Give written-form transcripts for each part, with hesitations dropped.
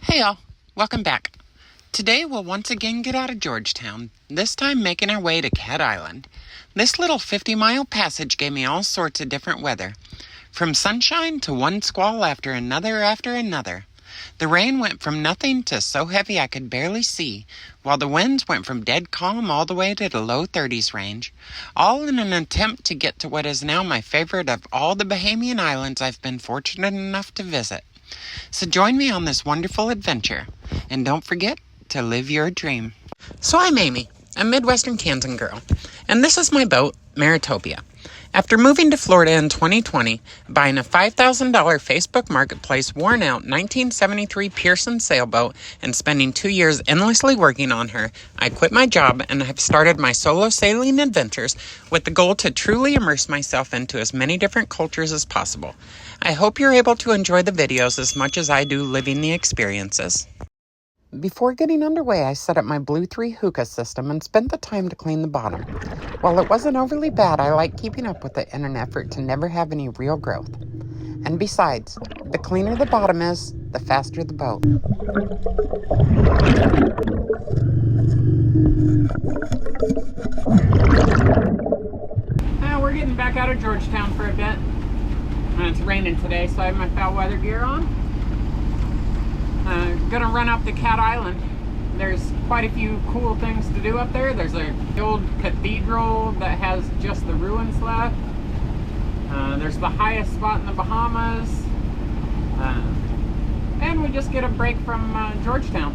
Hey y'all, welcome back. Today we'll once again get out of Georgetown, this time making our way to Cat Island. This little 50-mile passage gave me all sorts of different weather, from sunshine to one squall after another. The rain went from nothing to so heavy I could barely see, while the winds went from dead calm all the way to the low 30s range, all in an attempt to get to what is now my favorite of all the Bahamian islands I've been fortunate enough to visit. So join me on this wonderful adventure, and don't forget to live your dream. So I'm Amy, a Midwestern Kansan girl, and this is my boat, Maritopia. After moving to Florida in 2020, buying a $5,000 Facebook Marketplace worn-out 1973 Pearson sailboat, and spending 2 years endlessly working on her, I quit my job and have started my solo sailing adventures with the goal to truly immerse myself into as many different cultures as possible. I hope you're able to enjoy the videos as much as I do living the experiences. Before getting underway, I set up my Blue 3 hookah system and spent the time to clean the bottom. While it wasn't overly bad, I like keeping up with it in an effort to never have any real growth. And besides, the cleaner the bottom is, the faster the boat. We're getting back out of Georgetown for a bit. It's raining today, so I have my foul weather gear on. Gonna run up to Cat Island. There's quite a few cool things to do up there. There's an old cathedral that has just the ruins left. There's the highest spot in the Bahamas. And we just get a break from Georgetown.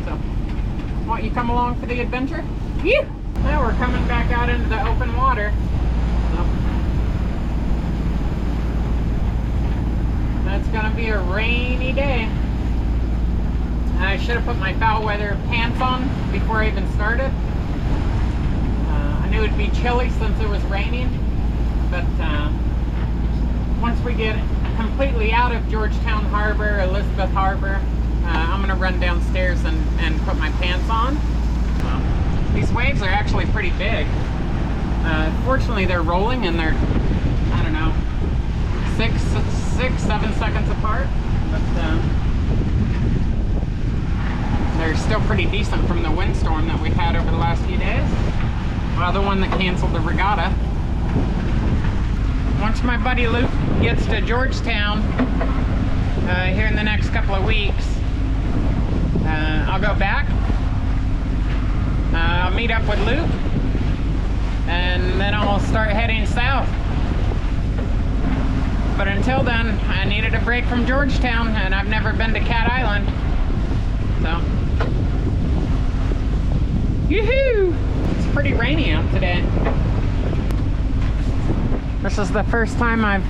So, won't you come along for the adventure? Yeah. Now we're coming back out into the open water. So, that's gonna be a rainy day. I should have put my foul weather pants on before I even started. I knew it'd be chilly since it was raining, but once we get completely out of Georgetown Harbor, Elizabeth Harbor, I'm gonna run downstairs and put my pants on. These waves are actually pretty big. Fortunately, they're rolling and they're, I don't know, 7 seconds apart, but they're still pretty decent from the windstorm that we've had over the last few days. Well, the one that canceled the regatta. Once my buddy Luke gets to Georgetown here in the next couple of weeks, I'll go back. I'll meet up with Luke, and then I'll start heading south. But until then, I needed a break from Georgetown, and I've never been to Cat Island. So, yoo-hoo! It's pretty rainy out today. This is the first time I've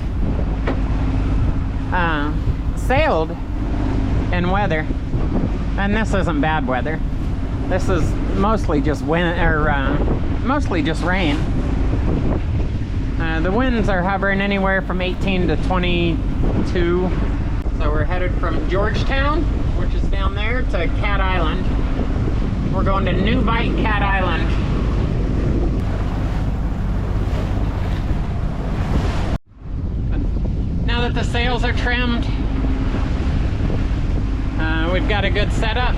sailed in weather, and this isn't bad weather. This is mostly just wind, or mostly just rain. The winds are hovering anywhere from 18 to 22. So we're headed from Georgetown, which is down there, to Cat Island. We're going to New Bight, Cat Island. Now that the sails are trimmed, we've got a good setup.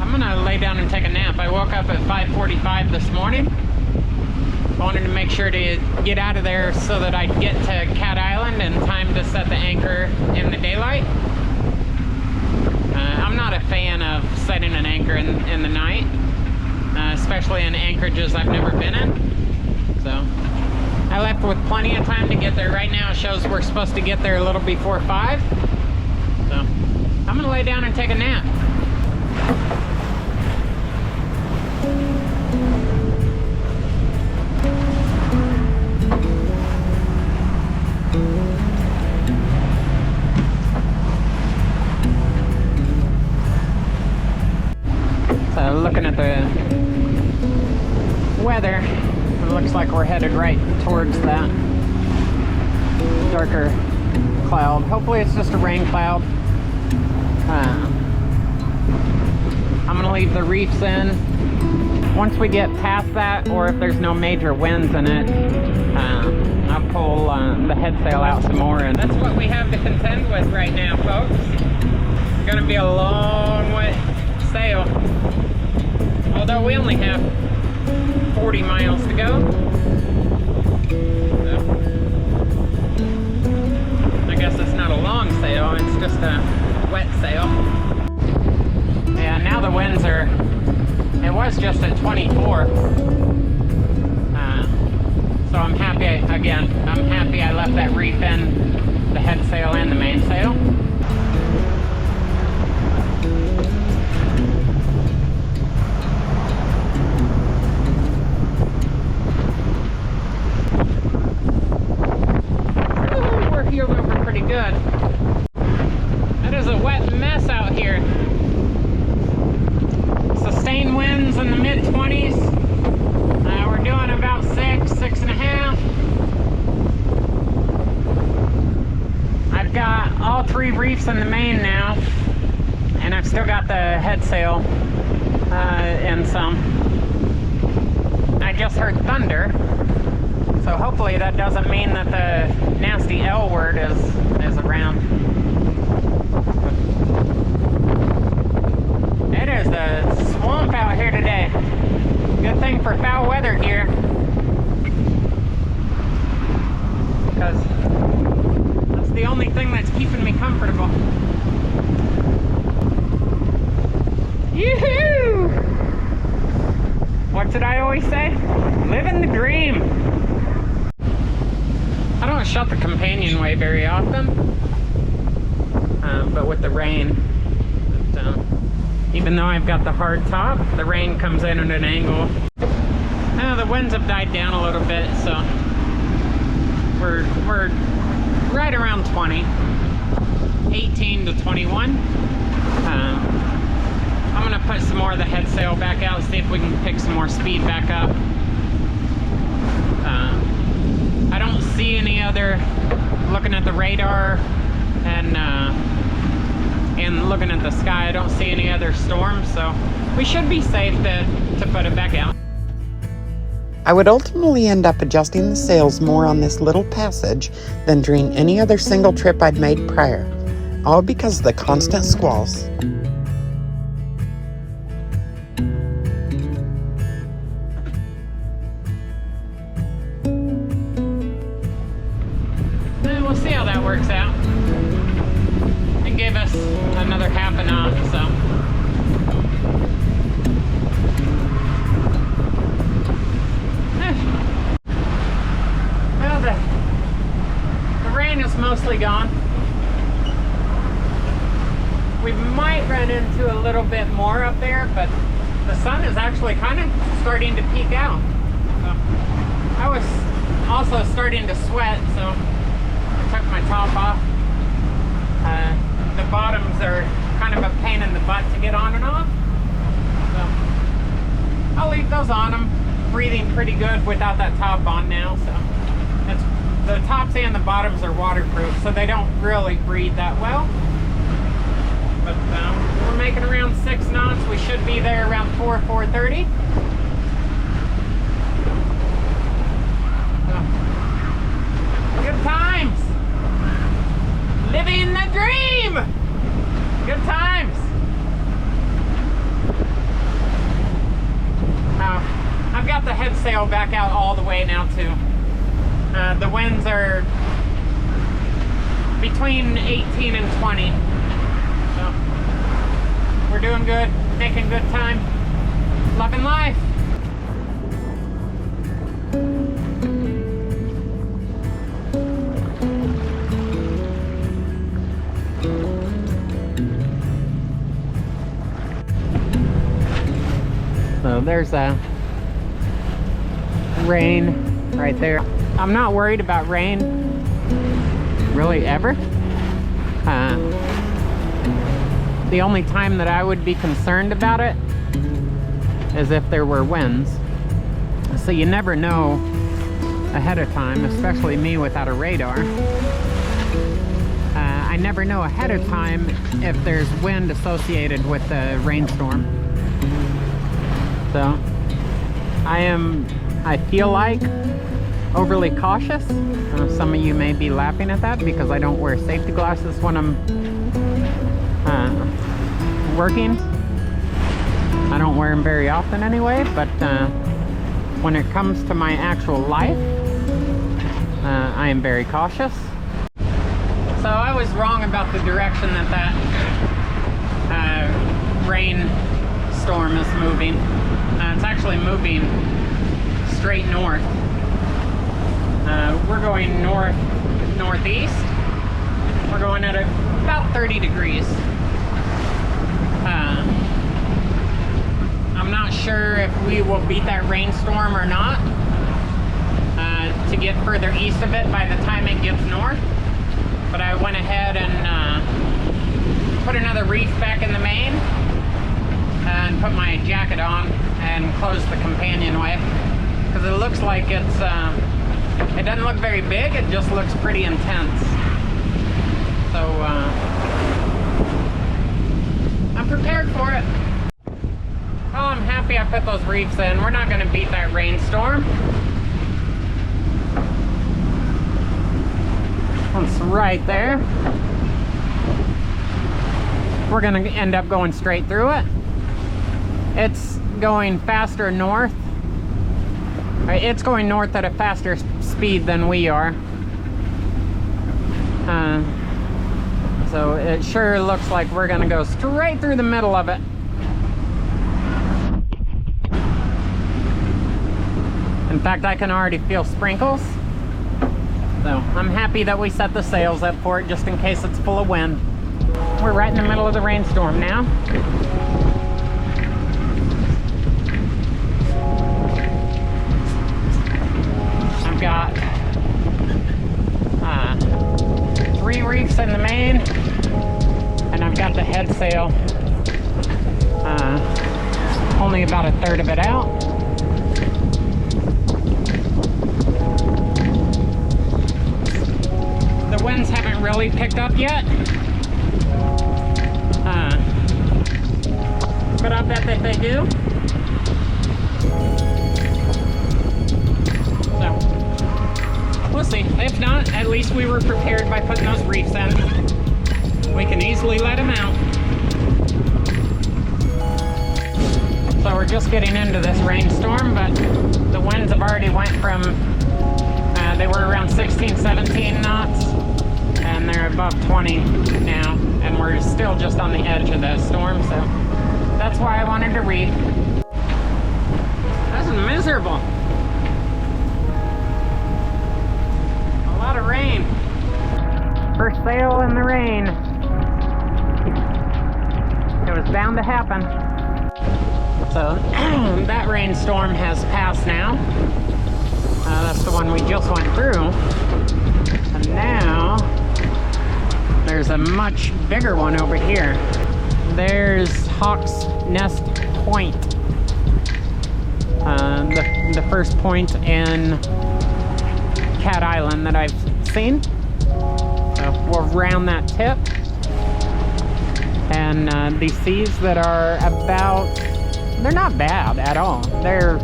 I'm gonna lay down and take a nap. I woke up at 5:45 this morning. I wanted to make sure to get out of there so that I'd get to Cat Island in time to set the anchor in the daylight. I'm not a fan of setting an anchor in the night, especially in anchorages I've never been in. So I left with plenty of time to get there. Right now it shows we're supposed to get there a little before 5. So I'm gonna lay down and take a nap. Looking at the weather, it looks like we're headed right towards that darker cloud. Hopefully it's just a rain cloud. I'm gonna leave the reefs in. Once we get past that, or if there's no major winds in it, I'll pull the head sail out some more, and that's what we have to contend with right now, folks. It's gonna be a long wet sail, although we only have 40 miles to go. So, I guess it's not a long sail, it's just a wet sail. Yeah, now the winds are, it was just at 24. So I'm happy, again, I'm happy I left that reef in the head sail and the mainsail. Ooh, we're heeled over pretty good. That is a wet mess out here. Sustained winds in the mid-20s. We're doing about 6.5. I've got all 3 reefs in the main now, and I've still got the head sail and some. I just heard thunder, so hopefully that doesn't mean that the nasty L word is around. It is a swamp out here today. Good thing for foul weather here, because that's the only thing that's keeping me comfortable. Yoo-hoo! What did I always say? Living the dream. I don't shut the companionway very often, but with the rain, even though I've got the hard top, the rain comes in at an angle. The winds have died down a little bit, so we're right around 20, 18 to 21. I'm gonna put some more of the head sail back out, see if we can pick some more speed back up. I don't see any other, looking at the radar and looking at the sky, I don't see any other storms, so we should be safe to put it back out. I would ultimately end up adjusting the sails more on this little passage than during any other single trip I'd made prior, all because of the constant squalls. We'll see how that works out. It gave us another half a knot, so. Well, the rain is mostly gone. We might run into a little bit more up there, but the sun is actually kind of starting to peek out. So, I was also starting to sweat, so I took my top off. The bottoms are kind of a pain in the butt to get on and off, so I'll leave those on. I'm breathing pretty good without that top on now, so the tops and the bottoms are waterproof, so they don't really breathe that well. But we're making around 6 knots. We should be there around 4:30. So, good times. Living the dream! Good times! I've got the head sail back out all the way now too. The winds are between 18 and 20. So, we're doing good, making good time, loving life. So there's a rain right there. I'm not worried about rain really ever. The only time that I would be concerned about it is if there were winds. So you never know ahead of time, especially me without a radar. I never know ahead of time if there's wind associated with the rainstorm. So I feel like overly cautious. Some of you may be laughing at that because I don't wear safety glasses when I'm working. I don't wear them very often anyway, but when it comes to my actual life, I am very cautious. So I was wrong about the direction that rain storm is moving. It's actually moving straight north. We're going northeast. We're going at about 30 degrees. I'm not sure if we will beat that rainstorm or not to get further east of it by the time it gets north. But I went ahead and put another reef back in the main and put my jacket on and closed the companionway because it looks like it doesn't look very big, it just looks pretty intense. So I'm prepared for it. Oh, I'm happy I put those reefs in. We're not going to beat that rainstorm. It's right there. We're going to end up going straight through it. It's going faster north. It's going north at a faster speed than we are. So it sure looks like we're going to go straight through the middle of it. In fact, I can already feel sprinkles. So I'm happy that we set the sails up for it just in case it's full of wind. We're right in the middle of the rainstorm now. I've got 3 reefs in the main, and I've got the head sail only about a third of it out. The winds haven't really picked up yet, but I bet that they do. So we'll see. If not, at least we were prepared by putting those reefs in. We can easily let them out. So we're just getting into this rainstorm, but the winds have already went from they were around 16, 17 knots, and they're above 20 now, and we're still just on the edge of the storm, so that's why I wanted to reef. That's miserable. A lot of rain. First sail in the rain. It was bound to happen. So that rainstorm has passed now. That's the one we just went through. And now there's a much bigger one over here. There's Hawk's Nest Point. The first point in Cat Island that I've seen. So we'll round that tip. And these seas that are about, they're not bad at all. They're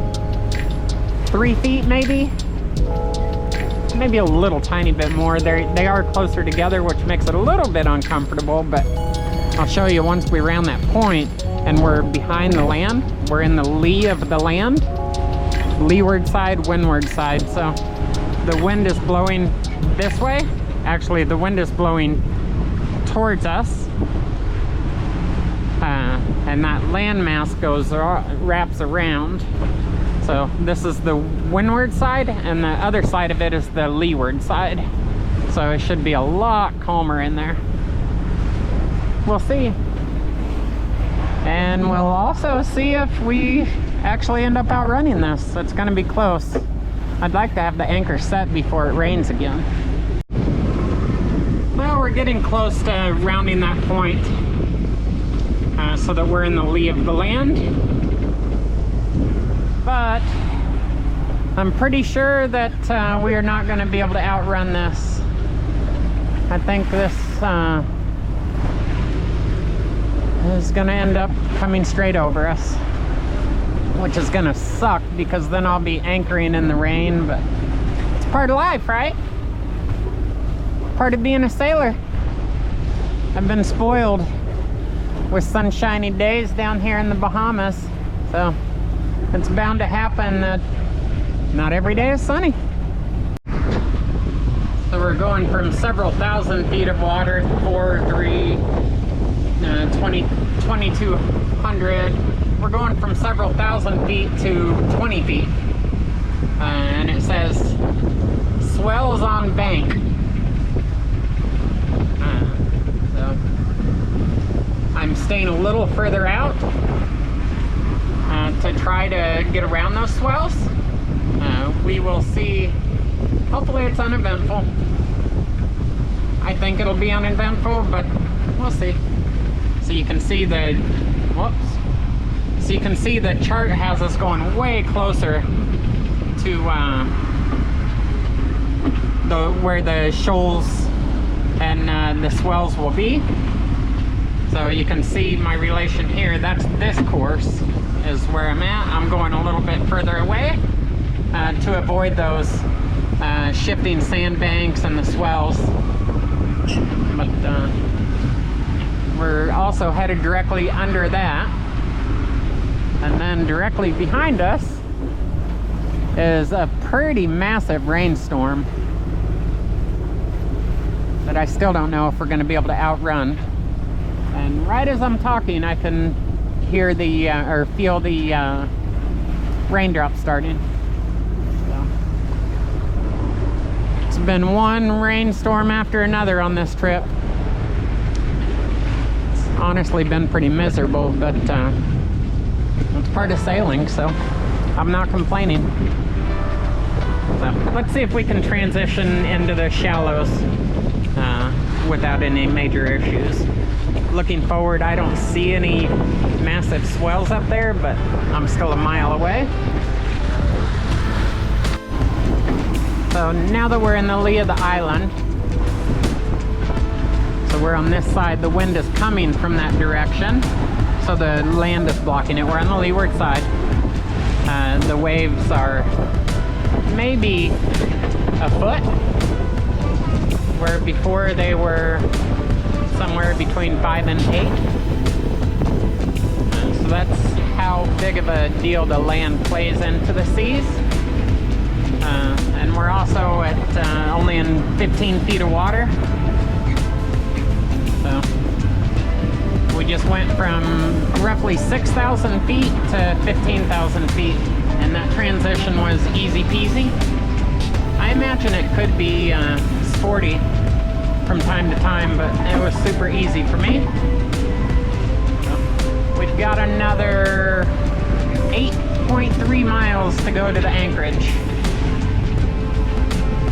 3 feet maybe a little tiny bit more. They are closer together, which makes it a little bit uncomfortable, but I'll show you once we round that point and we're behind the land. We're in the lee of the land, leeward side, windward side. So the wind is blowing this way. Actually, the wind is blowing towards us, and that landmass wraps around. So this is the windward side, and the other side of it is the leeward side. So it should be a lot calmer in there. We'll see. And we'll also see if we actually end up outrunning this. It's going to be close. I'd like to have the anchor set before it rains again. Well, we're getting close to rounding that point, so that we're in the lee of the land. But I'm pretty sure that we are not going to be able to outrun this. I think this is going to end up coming straight over us, which is going to suck because then I'll be anchoring in the rain, but Part of life, right? Part of being a sailor. I've been spoiled with sunshiny days down here in the Bahamas, so it's bound to happen that not every day is sunny. So we're going from several thousand feet of water, 2200. We're going from several thousand feet to 20 feet. And it says, swells on bank. So I'm staying a little further out to try to get around those swells. We will see. Hopefully it's uneventful. I think it'll be uneventful, but we'll see. So you can see the, so you can see the chart has us going way closer to where the shoals and the swells will be. So you can see my relation here. That's this course is where I'm at. I'm going a little bit further away to avoid those shifting sandbanks and the swells. But we're also headed directly under that. And then directly behind us is a pretty massive rainstorm that I still don't know if we're going to be able to outrun. And right as I'm talking, I can hear the or feel the raindrops starting. So it's been one rainstorm after another on this trip. It's honestly been pretty miserable, but it's part of sailing, so I'm not complaining. So let's see if we can transition into the shallows without any major issues. Looking forward, I don't see any massive swells up there, but I'm still a mile away. So now that we're in the lee of the island, so we're on this side, the wind is coming from that direction, so the land is blocking it. We're on the leeward side. The waves are maybe a foot, where before they were somewhere between 5 and 8. So that's how big of a deal the land plays into the seas. And we're also at only in 15 feet of water. So we just went from roughly 6,000 feet to 15,000 feet, and that transition was easy peasy. I imagine it could be sporty from time to time, but it was super easy for me. So we've got another 8.3 miles to go to the anchorage.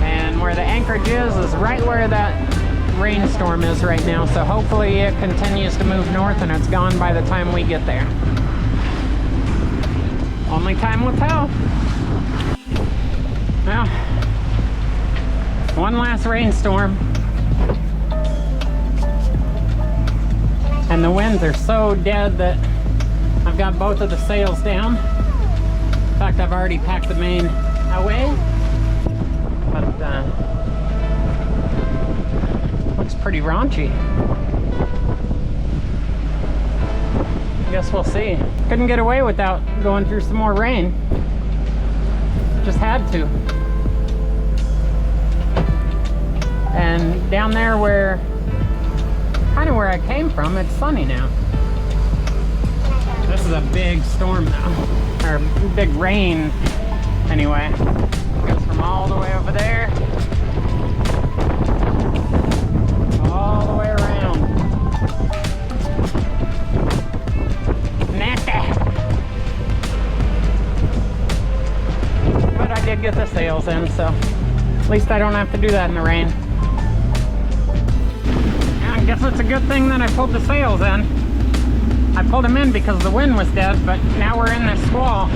And where the anchorage is right where that rainstorm is right now, so hopefully it continues to move north and it's gone by the time we get there. Only time will tell. Well, one last rainstorm. And the winds are so dead that I've got both of the sails down. In fact, I've already packed the main away. But looks pretty raunchy. Guess we'll see. Couldn't get away without going through some more rain. Just had to. And down there where, kind of where I came from, it's sunny now. This is a big storm now, or big rain anyway. It goes from all the way over there, all the way around. Nasty. But I did get the sails in, so at least I don't have to do that in the rain. I guess it's a good thing that I pulled the sails in. I pulled them in because the wind was dead, but now we're in this squall.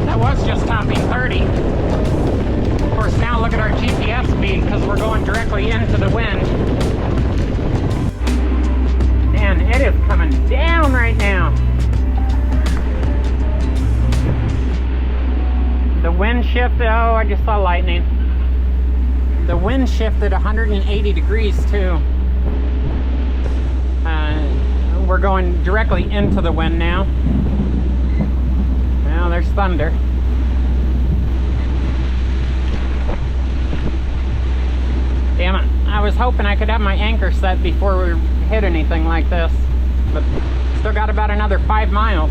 That was just topping 30. Of course, now look at our GPS speed because we're going directly into the wind. Man, it is coming down right now. The wind shifted. Oh, I just saw lightning. The wind shifted 180 degrees too. We're going directly into the wind now. Now there's thunder. Damn it. I was hoping I could have my anchor set before we hit anything like this. But still got about another 5 miles.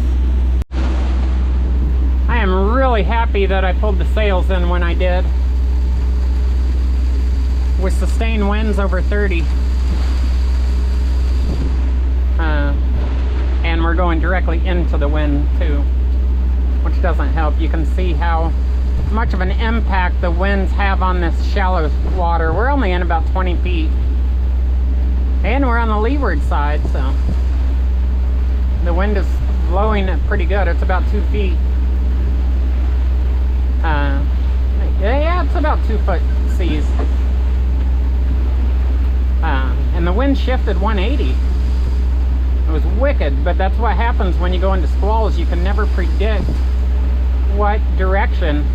I am really happy that I pulled the sails in when I did. With sustained winds over 30. And we're going directly into the wind too, which doesn't help. You can see how much of an impact the winds have on this shallow water. We're only in about 20 feet. And we're on the leeward side, so the wind is blowing it pretty good. It's about 2 feet. Yeah, it's about 2 foot seas. And the wind shifted 180. It was wicked, but that's what happens when you go into squalls. You can never predict what direction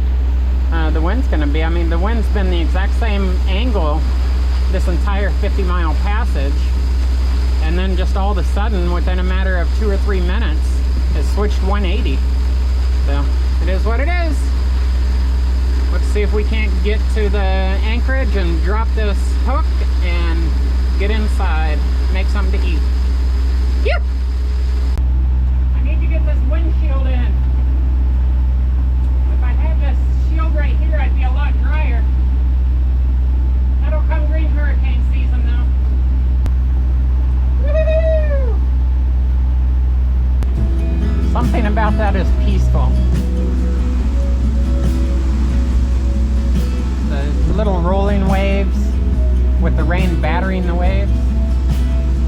the wind's going to be. I mean, the wind's been the exact same angle this entire 50-mile passage, and then just all of a sudden, within a matter of 2 or 3 minutes, it switched 180. So, it is what it is. Let's see if we can't get to the anchorage and drop this hook and get inside, make something to eat. Yep. I need to get this windshield in. If I had this shield right here, I'd be a lot drier. That'll come green hurricane season though. Woohoo! Something about that is peaceful. The little rolling waves with the rain battering the waves.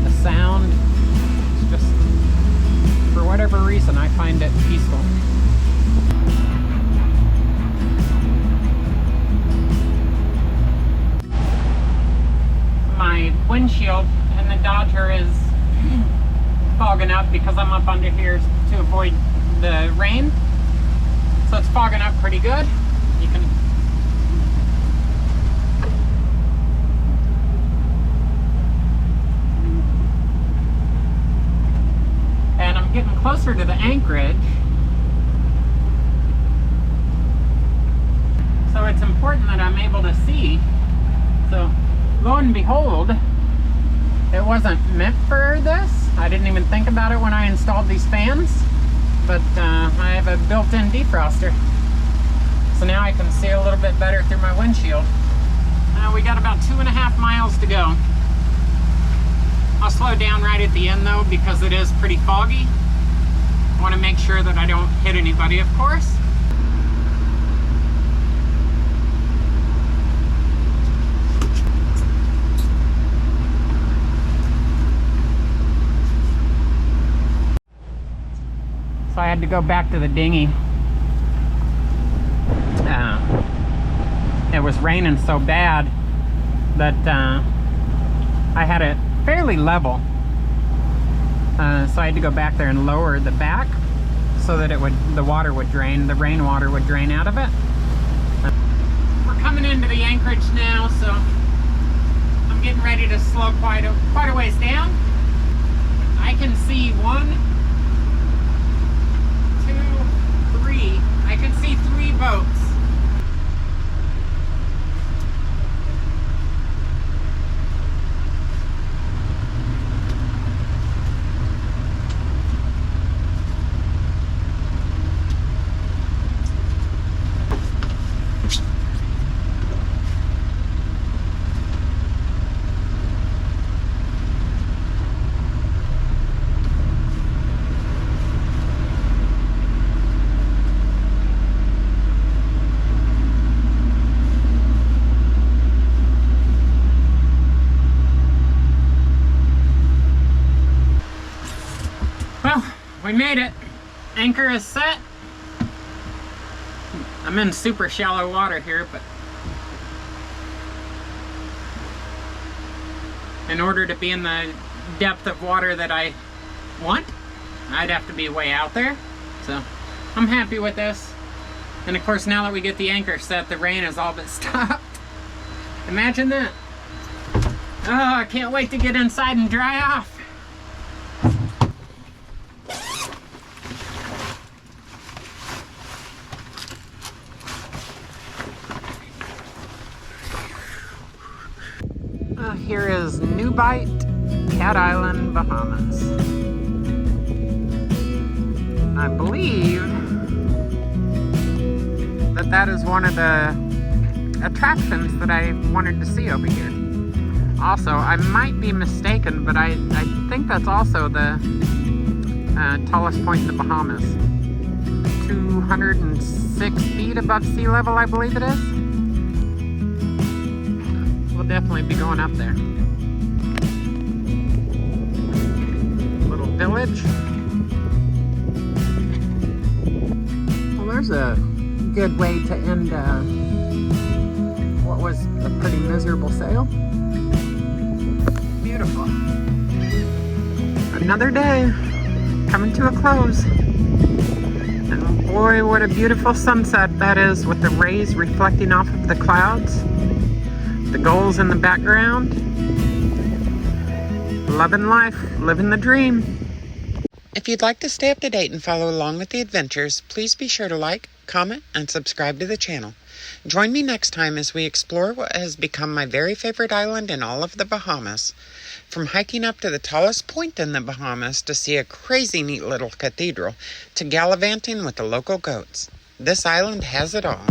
The sound. Just, for whatever reason, I find it peaceful. My windshield and the Dodger is fogging up because I'm up under here to avoid the rain. So it's fogging up pretty good. You can getting closer to the anchorage, so it's important that I'm able to see. So lo and behold, it wasn't meant for this. I didn't even think about it when I installed these fans, but I have a built-in defroster, so now I can see a little bit better through my windshield. We got about 2.5 miles to go. I'll slow down right at the end though, because it is pretty foggy. I want to make sure that I don't hit anybody, of course. So I had to go back to the dinghy. It was raining so bad that I had it fairly level. So I had to go back there and lower the back so that the water would drain, the rainwater would drain out of it. We're coming into the anchorage now, so I'm getting ready to slow quite a ways down. I can see 1, 2, 3. I can see 3 boats. We made it. Anchor is set. I'm in super shallow water here, but in order to be in the depth of water that I want, I'd have to be way out there. So I'm happy with this. And of course, now that we get the anchor set, the rain is all but stopped. Imagine that. Oh, I can't wait to get inside and dry off. Here is New Bight, Cat Island, Bahamas. I believe that is one of the attractions that I wanted to see over here. Also, I might be mistaken, but I think that's also the tallest point in the Bahamas. 206 feet above sea level, I believe it is. We'll definitely be going up there. Little village. Well, there's a good way to end what was a pretty miserable sail. Beautiful. Another day coming to a close. And boy, what a beautiful sunset that is, with the rays reflecting off of the clouds. The gulls in the background. Loving life, living the dream. If you'd like to stay up to date and follow along with the adventures, please be sure to like, comment, and subscribe to the channel. Join me next time as we explore what has become my very favorite island in all of the Bahamas. From hiking up to the tallest point in the Bahamas to see a crazy neat little cathedral, to gallivanting with the local goats. This island has it all.